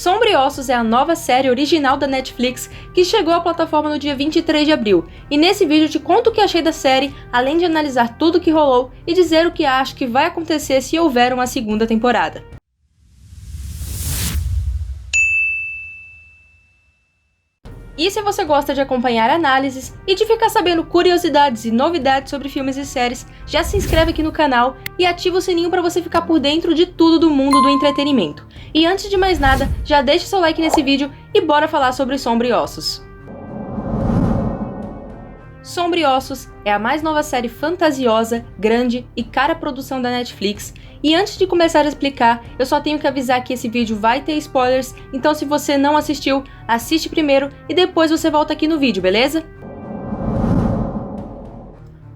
Sombriossos é a nova série original da Netflix que chegou à plataforma no dia 23 de abril, e nesse vídeo eu te conto o que achei da série, além de analisar tudo o que rolou e dizer o que acho que vai acontecer se houver uma segunda temporada. E se você gosta de acompanhar análises e de ficar sabendo curiosidades e novidades sobre filmes e séries, já se inscreve aqui no canal e ativa o sininho para você ficar por dentro de tudo do mundo do entretenimento. E antes de mais nada, já deixa seu like nesse vídeo e bora falar sobre Sombriossos. Sombriossos é a mais nova série fantasiosa, grande e cara produção da Netflix. E antes de começar a explicar, eu só tenho que avisar que esse vídeo vai ter spoilers, então se você não assistiu, assiste primeiro e depois você volta aqui no vídeo, beleza?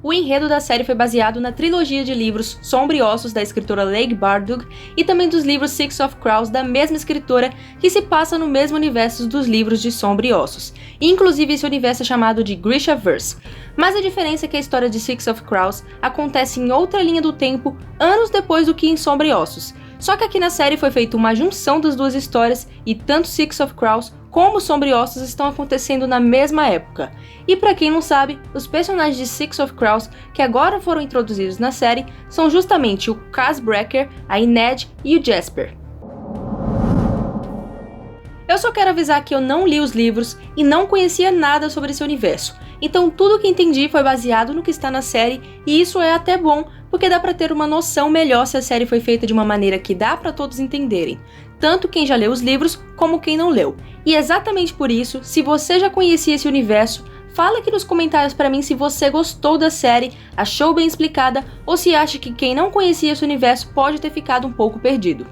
O enredo da série foi baseado na trilogia de livros Sombriossos da escritora Leigh Bardugo e também dos livros Six of Crows da mesma escritora, que se passa no mesmo universo dos livros de Sombriossos. Inclusive esse universo é chamado de Grishaverse. Mas a diferença é que a história de Six of Crows acontece em outra linha do tempo, anos depois do que em Sombriossos. Só que aqui na série foi feita uma junção das duas histórias e tanto Six of Crows como Sombriossos estão acontecendo na mesma época. E pra quem não sabe, os personagens de Six of Crows que agora foram introduzidos na série são justamente o Cas Brecker, a Ened e o Jasper. Eu só quero avisar que eu não li os livros e não conhecia nada sobre esse universo, então tudo que entendi foi baseado no que está na série, e isso é até bom, porque dá pra ter uma noção melhor se a série foi feita de uma maneira que dá pra todos entenderem, tanto quem já leu os livros como quem não leu. E exatamente por isso, se você já conhecia esse universo, fala aqui nos comentários pra mim se você gostou da série, achou bem explicada ou se acha que quem não conhecia esse universo pode ter ficado um pouco perdido.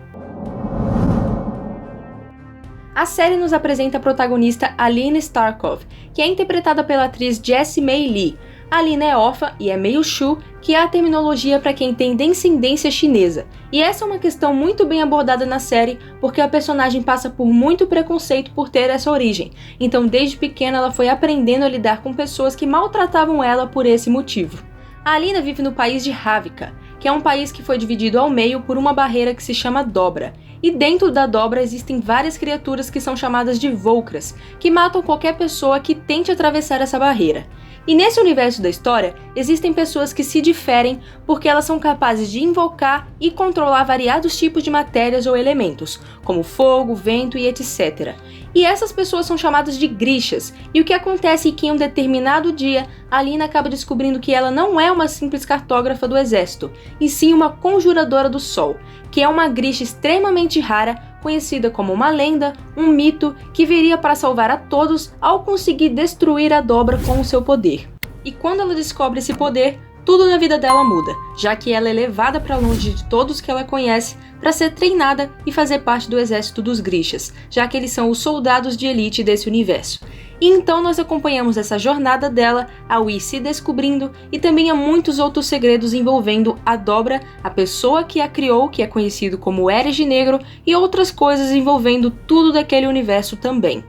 A série nos apresenta a protagonista Alina Starkov, que é interpretada pela atriz Jessie Mei Lee. A Alina é órfã e é meio Shu, que é a terminologia para quem tem descendência chinesa. E essa é uma questão muito bem abordada na série, porque a personagem passa por muito preconceito por ter essa origem. Então desde pequena ela foi aprendendo a lidar com pessoas que maltratavam ela por esse motivo. A Alina vive no país de Ravnica, que é um país que foi dividido ao meio por uma barreira que se chama Dobra. E dentro da Dobra existem várias criaturas que são chamadas de Volcras, que matam qualquer pessoa que tente atravessar essa barreira. E nesse universo da história, existem pessoas que se diferem porque elas são capazes de invocar e controlar variados tipos de matérias ou elementos, como fogo, vento e etc. E essas pessoas são chamadas de Grishas, e o que acontece é que em um determinado dia, a Alina acaba descobrindo que ela não é uma simples cartógrafa do exército, e sim uma conjuradora do sol, que é uma Grisha extremamente rara, conhecida como uma lenda, um mito, que viria para salvar a todos ao conseguir destruir a Dobra com o seu poder. E quando ela descobre esse poder, tudo na vida dela muda, já que ela é levada para longe de todos que ela conhece para ser treinada e fazer parte do exército dos Grishas, já que eles são os soldados de elite desse universo. E então nós acompanhamos essa jornada dela, ao ir se descobrindo, e também há muitos outros segredos envolvendo a Dobra, a pessoa que a criou, que é conhecido como Herege Negro, e outras coisas envolvendo tudo daquele universo também.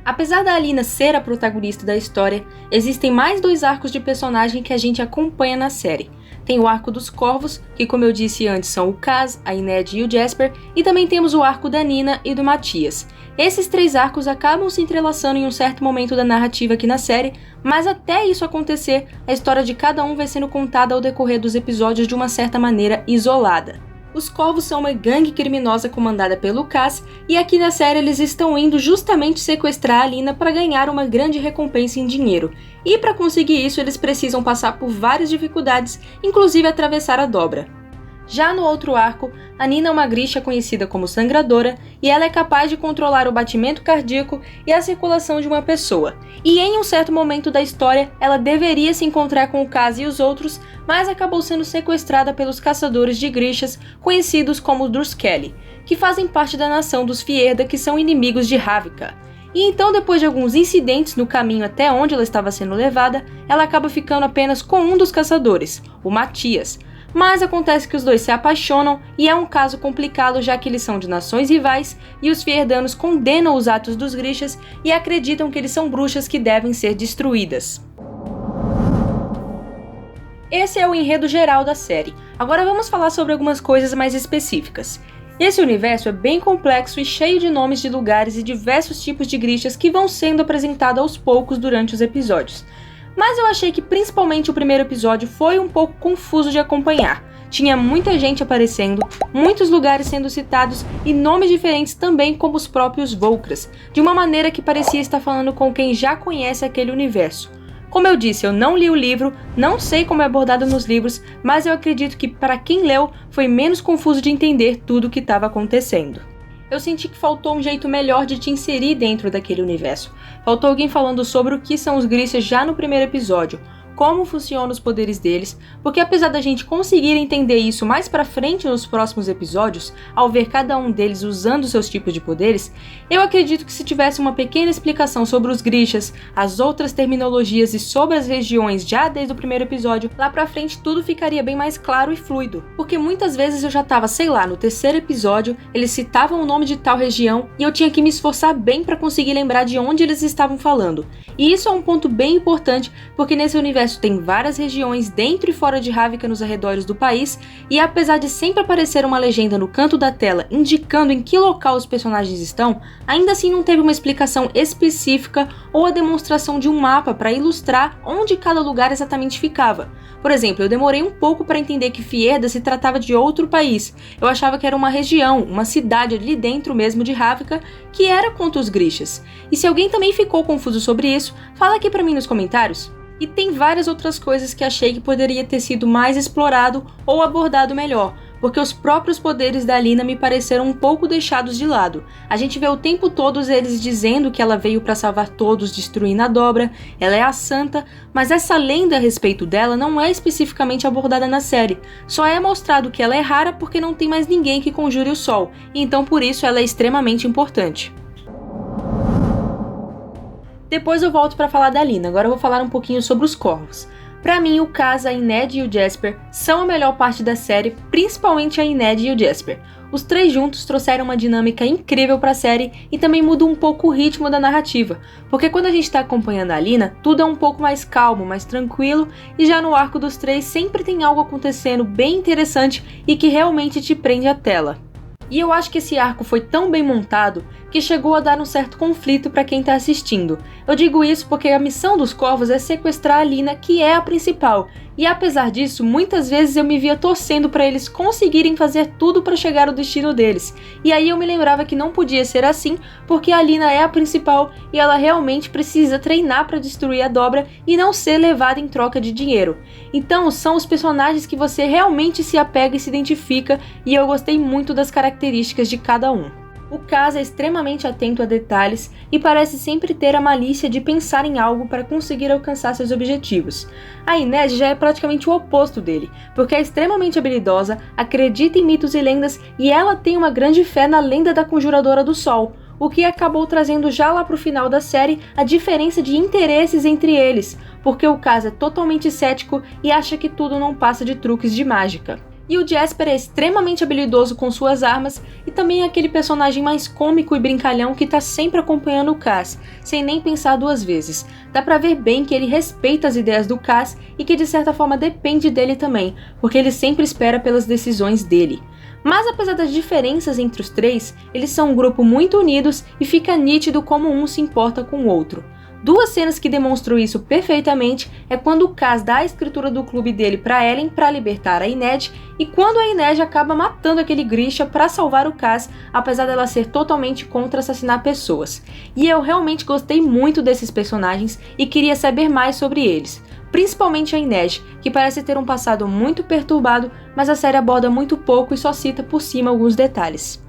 Apesar da Alina ser a protagonista da história, existem mais dois arcos de personagem que a gente acompanha na série. Tem o arco dos Corvos, que como eu disse antes são o Cas, a Ened e o Jasper, e também temos o arco da Nina e do Matias. Esses três arcos acabam se entrelaçando em um certo momento da narrativa aqui na série, mas até isso acontecer, a história de cada um vai sendo contada ao decorrer dos episódios de uma certa maneira isolada. Os Corvos são uma gangue criminosa comandada pelo Cas, e aqui na série eles estão indo justamente sequestrar a Alina para ganhar uma grande recompensa em dinheiro. E para conseguir isso eles precisam passar por várias dificuldades, inclusive atravessar a Dobra. Já no outro arco, a Nina é uma Grisha conhecida como Sangradora, e ela é capaz de controlar o batimento cardíaco e a circulação de uma pessoa. E em um certo momento da história, ela deveria se encontrar com o Cas e os outros, mas acabou sendo sequestrada pelos caçadores de Grishas, conhecidos como Druskelly, que fazem parte da nação dos Fierda, que são inimigos de Ravnica. E então, depois de alguns incidentes no caminho até onde ela estava sendo levada, ela acaba ficando apenas com um dos caçadores, o Matias. Mas acontece que os dois se apaixonam e é um caso complicado, já que eles são de nações rivais e os Fierdanos condenam os atos dos Grishas e acreditam que eles são bruxas que devem ser destruídas. Esse é o enredo geral da série. Agora vamos falar sobre algumas coisas mais específicas. Esse universo é bem complexo e cheio de nomes de lugares e diversos tipos de Grishas que vão sendo apresentados aos poucos durante os episódios. Mas eu achei que principalmente o primeiro episódio foi um pouco confuso de acompanhar. Tinha muita gente aparecendo, muitos lugares sendo citados e nomes diferentes também, como os próprios Volcras, de uma maneira que parecia estar falando com quem já conhece aquele universo. Como eu disse, eu não li o livro, não sei como é abordado nos livros, mas eu acredito que para quem leu foi menos confuso de entender tudo o que estava acontecendo. Eu senti que faltou um jeito melhor de te inserir dentro daquele universo. Faltou alguém falando sobre o que são os Grishas já no primeiro episódio, como funcionam os poderes deles, porque apesar da gente conseguir entender isso mais pra frente nos próximos episódios, ao ver cada um deles usando seus tipos de poderes, eu acredito que se tivesse uma pequena explicação sobre os Grishas, as outras terminologias e sobre as regiões já desde o primeiro episódio, lá pra frente tudo ficaria bem mais claro e fluido, porque muitas vezes eu já tava, sei lá, no terceiro episódio, eles citavam o nome de tal região e eu tinha que me esforçar bem pra conseguir lembrar de onde eles estavam falando. E isso é um ponto bem importante, porque nesse universo tem várias regiões dentro e fora de Ravnica nos arredores do país, e apesar de sempre aparecer uma legenda no canto da tela indicando em que local os personagens estão, ainda assim não teve uma explicação específica ou a demonstração de um mapa para ilustrar onde cada lugar exatamente ficava. Por exemplo, eu demorei um pouco para entender que Fierda se tratava de outro país. Eu achava que era uma região, uma cidade ali dentro mesmo de Ravnica, que era contra os Grishas. E se alguém também ficou confuso sobre isso, fala aqui para mim nos comentários. E tem várias outras coisas que achei que poderia ter sido mais explorado ou abordado melhor, porque os próprios poderes da Alina me pareceram um pouco deixados de lado. A gente vê o tempo todo eles dizendo que ela veio para salvar todos, destruindo a Dobra, ela é a santa, mas essa lenda a respeito dela não é especificamente abordada na série, só é mostrado que ela é rara porque não tem mais ninguém que conjure o sol, e então por isso ela é extremamente importante. Depois eu volto para falar da Alina, agora eu vou falar um pouquinho sobre os Corvos. Pra mim, o Kaz, a Ined e o Jasper são a melhor parte da série, principalmente a Ined e o Jasper. Os três juntos trouxeram uma dinâmica incrível pra série e também mudam um pouco o ritmo da narrativa, porque quando a gente tá acompanhando a Alina, tudo é um pouco mais calmo, mais tranquilo, e já no arco dos três sempre tem algo acontecendo bem interessante e que realmente te prende à tela. E eu acho que esse arco foi tão bem montado que chegou a dar um certo conflito para quem tá assistindo. Eu digo isso porque a missão dos Corvos é sequestrar a Alina, que é a principal, e apesar disso, muitas vezes eu me via torcendo para eles conseguirem fazer tudo para chegar ao destino deles. E aí eu me lembrava que não podia ser assim, porque a Alina é a principal e ela realmente precisa treinar para destruir a Dobra e não ser levada em troca de dinheiro. Então são os personagens que você realmente se apega e se identifica, e eu gostei muito das características de cada um. O Kaz é extremamente atento a detalhes e parece sempre ter a malícia de pensar em algo para conseguir alcançar seus objetivos. A Ined já é praticamente o oposto dele, porque é extremamente habilidosa, acredita em mitos e lendas e ela tem uma grande fé na lenda da Conjuradora do Sol, o que acabou trazendo já lá pro final da série a diferença de interesses entre eles, porque o Kaz é totalmente cético e acha que tudo não passa de truques de mágica. E o Jasper é extremamente habilidoso com suas armas e também é aquele personagem mais cômico e brincalhão que tá sempre acompanhando o Kaz, sem nem pensar duas vezes. Dá pra ver bem que ele respeita as ideias do Kaz e que de certa forma depende dele também, porque ele sempre espera pelas decisões dele. Mas apesar das diferenças entre os três, eles são um grupo muito unidos e fica nítido como um se importa com o outro. Duas cenas que demonstram isso perfeitamente é quando o Kaz dá a escritura do clube dele pra Ellen pra libertar a Ined e quando a Ined acaba matando aquele Grisha pra salvar o Kaz, apesar dela ser totalmente contra assassinar pessoas. E eu realmente gostei muito desses personagens e queria saber mais sobre eles. Principalmente a Ined, que parece ter um passado muito perturbado, mas a série aborda muito pouco e só cita por cima alguns detalhes.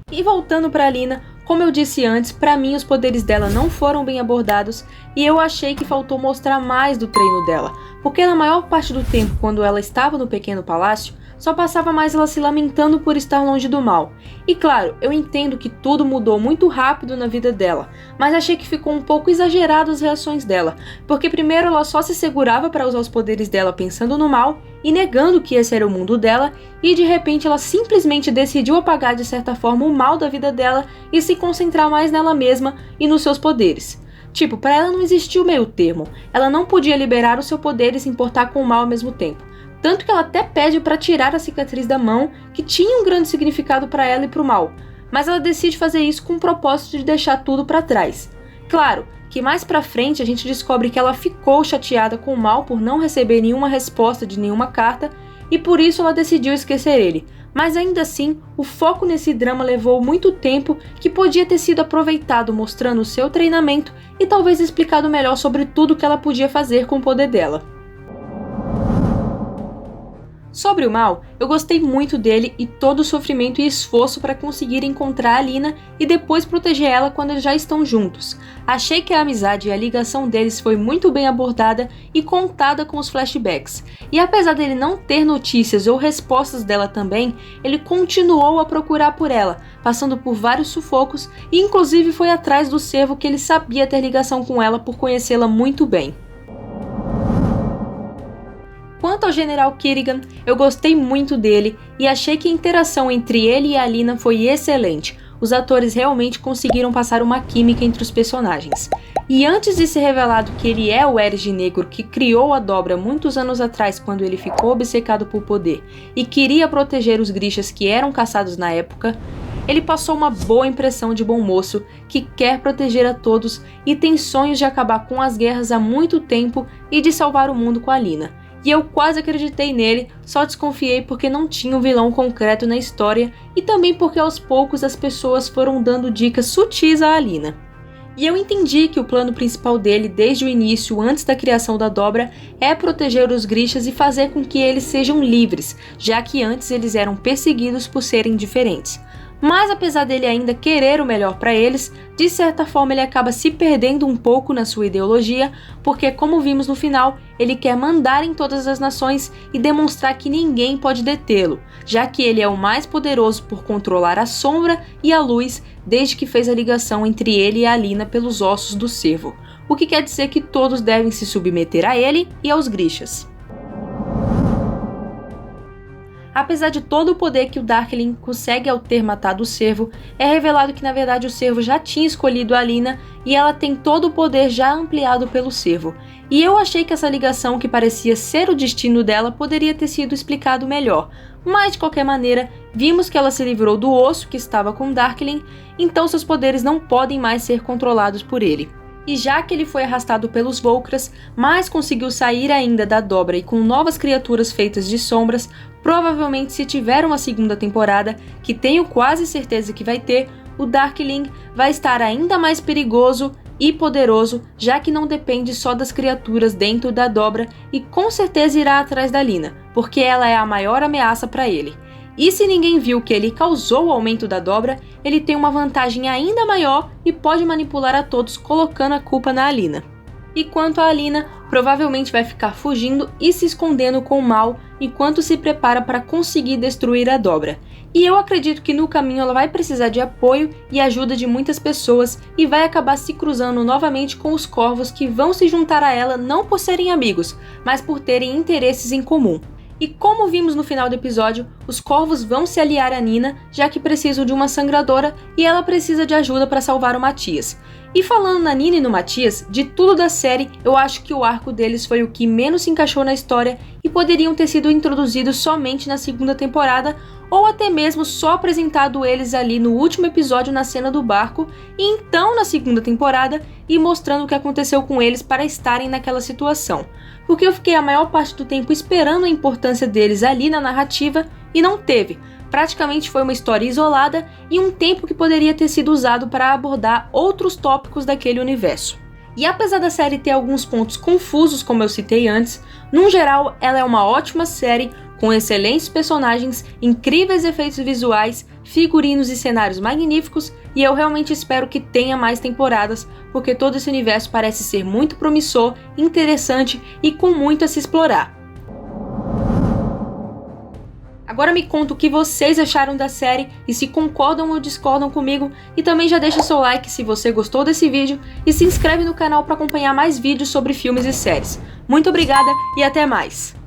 E voltando pra Alina, como eu disse antes, pra mim os poderes dela não foram bem abordados e eu achei que faltou mostrar mais do treino dela, porque na maior parte do tempo quando ela estava no pequeno palácio, só passava mais ela se lamentando por estar longe do mal. E claro, eu entendo que tudo mudou muito rápido na vida dela, mas achei que ficou um pouco exagerado as reações dela, porque primeiro ela só se segurava para usar os poderes dela pensando no mal e negando que esse era o mundo dela, e de repente ela simplesmente decidiu apagar de certa forma o mal da vida dela e se concentrar mais nela mesma e nos seus poderes. Tipo, para ela não existia o meio termo, ela não podia liberar o seu poder e se importar com o mal ao mesmo tempo. tanto que ela até pede para tirar a cicatriz da mão, que tinha um grande significado para ela e para o Mal, mas ela decide fazer isso com o propósito de deixar tudo para trás. Claro que mais pra frente a gente descobre que ela ficou chateada com o Mal por não receber nenhuma resposta de nenhuma carta e por isso ela decidiu esquecer ele. Mas ainda assim, o foco nesse drama levou muito tempo que podia ter sido aproveitado mostrando o seu treinamento e talvez explicado melhor sobre tudo que ela podia fazer com o poder dela. Sobre o Mal, eu gostei muito dele e todo o sofrimento e esforço para conseguir encontrar a Alina e depois proteger ela quando eles já estão juntos. Achei que a amizade e a ligação deles foi muito bem abordada e contada com os flashbacks. E apesar dele não ter notícias ou respostas dela também, ele continuou a procurar por ela, passando por vários sufocos e inclusive foi atrás do cervo que ele sabia ter ligação com ela por conhecê-la muito bem. Quanto ao General Kerrigan, eu gostei muito dele e achei que a interação entre ele e a Alina foi excelente. Os atores realmente conseguiram passar uma química entre os personagens. E antes de ser revelado que ele é o Ares de Negro que criou a Dobra muitos anos atrás quando ele ficou obcecado por poder e queria proteger os Grishas que eram caçados na época, ele passou uma boa impressão de bom moço que quer proteger a todos e tem sonhos de acabar com as guerras há muito tempo e de salvar o mundo com a Alina. E eu quase acreditei nele, só desconfiei porque não tinha um vilão concreto na história e também porque aos poucos as pessoas foram dando dicas sutis a Alina. E eu entendi que o plano principal dele desde o início, antes da criação da Dobra, é proteger os Grishas e fazer com que eles sejam livres, já que antes eles eram perseguidos por serem diferentes. Mas apesar dele ainda querer o melhor para eles, de certa forma ele acaba se perdendo um pouco na sua ideologia, porque como vimos no final, ele quer mandar em todas as nações e demonstrar que ninguém pode detê-lo, já que ele é o mais poderoso por controlar a sombra e a luz desde que fez a ligação entre ele e a Alina pelos ossos do cervo, o que quer dizer que todos devem se submeter a ele e aos Grishas. Apesar de todo o poder que o Darkling consegue ao ter matado o cervo, é revelado que na verdade o cervo já tinha escolhido a Alina e ela tem todo o poder já ampliado pelo cervo. E eu achei que essa ligação que parecia ser o destino dela poderia ter sido explicado melhor, mas de qualquer maneira, vimos que ela se livrou do osso que estava com Darkling, então seus poderes não podem mais ser controlados por ele. E já que ele foi arrastado pelos Volcras, mas conseguiu sair ainda da Dobra e com novas criaturas feitas de sombras, provavelmente se tiver uma segunda temporada, que tenho quase certeza que vai ter, o Darkling vai estar ainda mais perigoso e poderoso, já que não depende só das criaturas dentro da Dobra e com certeza irá atrás da Alina, porque ela é a maior ameaça para ele. E se ninguém viu que ele causou o aumento da Dobra, ele tem uma vantagem ainda maior e pode manipular a todos colocando a culpa na Alina. E quanto a Alina, provavelmente vai ficar fugindo e se escondendo com o Mal enquanto se prepara para conseguir destruir a Dobra. E eu acredito que no caminho ela vai precisar de apoio e ajuda de muitas pessoas e vai acabar se cruzando novamente com os Corvos que vão se juntar a ela não por serem amigos, mas por terem interesses em comum. E como vimos no final do episódio, os Corvos vão se aliar a Nina, já que precisam de uma sangradora e ela precisa de ajuda para salvar o Matias. E falando na Nina e no Matias, de tudo da série, eu acho que o arco deles foi o que menos se encaixou na história e poderiam ter sido introduzidos somente na segunda temporada ou até mesmo só apresentado eles ali no último episódio na cena do barco e então na segunda temporada e mostrando o que aconteceu com eles para estarem naquela situação. Porque eu fiquei a maior parte do tempo esperando a importância deles ali na narrativa e não teve. Praticamente foi uma história isolada e um tempo que poderia ter sido usado para abordar outros tópicos daquele universo. E apesar da série ter alguns pontos confusos, como eu citei antes, no geral ela é uma ótima série com excelentes personagens, incríveis efeitos visuais, figurinos e cenários magníficos, e eu realmente espero que tenha mais temporadas, porque todo esse universo parece ser muito promissor, interessante e com muito a se explorar. Agora me conta o que vocês acharam da série e se concordam ou discordam comigo, e também já deixa seu like se você gostou desse vídeo e se inscreve no canal para acompanhar mais vídeos sobre filmes e séries. Muito obrigada e até mais!